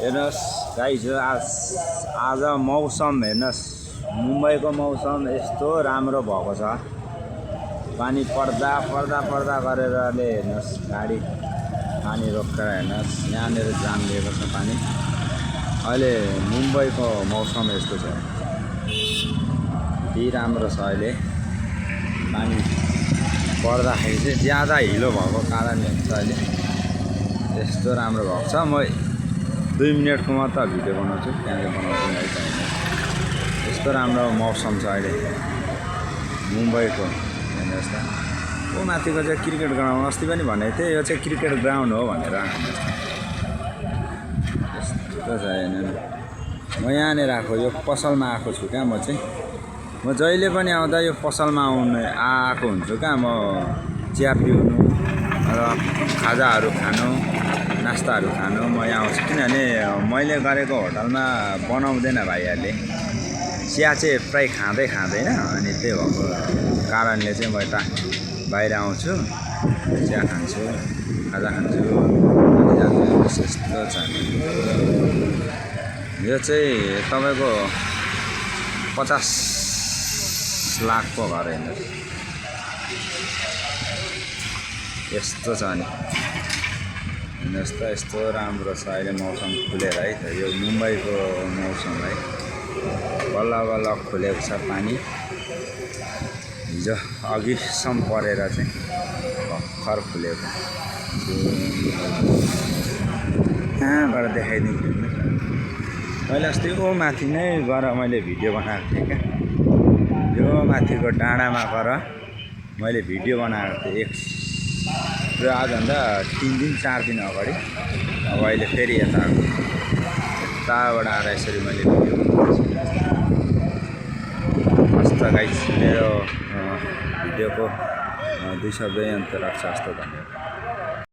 हेर्नुहोस् गाइज आज मौसम हेर्नुहोस् मुम्बईको मौसम यस्तो राम्रो भएको छ। पानी पर्दा पर्दा पर्दा गरेरले हेर्नुहोस् गाडी पानी रोकेर हेर्नुहोस् यहाँनिर जाम लिएको छ पानी। अहिले मुम्बईको मौसम यस्तो छ, यति राम्रो छ। अहिले पानी पर्दाखेरि चाहिँ ज्यादा हिलो भएको कारणले हुन्छ अहिले यस्तो राम्रो भएको छ। म 2 मिनटको मात्र भिडियो बनाउँछु, त्यहाँले बनाउँछु है। यस्तो राम्रो मौसम छ अहिले मुम्बईको। हेर्नुहोस् त, ओ माथिको चाहिँ क्रिकेट ग्राउन्ड, अस्ति पनि भनेको थिएँ यो चाहिँ क्रिकेट ग्राउन्ड हो भनेर। यस्तो छ हेर्नु न, म यहाँनिर आएको, यो पसलमा आएको छु क्या। म जहिले पनि आउँदा यो पसलमा आएको हुन्छु क्या। म चिया पिउनु र खाजाहरू खानु, नास्ताहरू खानु म यहाँ आउँछु। किनभने मैले गरेको होटलमा बनाउँदैन भाइहरूले, चिया चाहिँ प्राय खाँदैन। अनि त्यही भएको कारणले चाहिँ म यता बाहिर आउँछु, चिया खान्छु, खाजा खान्छु। यस्तो छ। यो चाहिँ तपाईँको 50 लाखको घर हेर्नुहोस्, यस्तो छ नि। हेर्नुहोस् त, यस्तो राम्रो छ अहिले मौसम खुलेर है त। यो मुम्बईको मौसम है, बल्ल बल्ल खुलेको छ पानी। हिजो अघिसम्म परेर चाहिँ भर्खर खुलेको। कहाँबाट देखाइदिन्छु मैले अस्ति ओ माथि नै गएर मैले भिडियो बनाएको थिएँ क्या। यो माथिको डाँडामा गएर मैले भिडियो बनाएको थिएँ आजभन्दा 3 दिन 4 दिन अगाडि। अब अहिले फेरि यताबाट आएर यसरी मैले भिडियो बनाउँछु। मस्त गाइस, मेरो भिडियोको 200 अन्त राख्छ जस्तो धन्यवाद।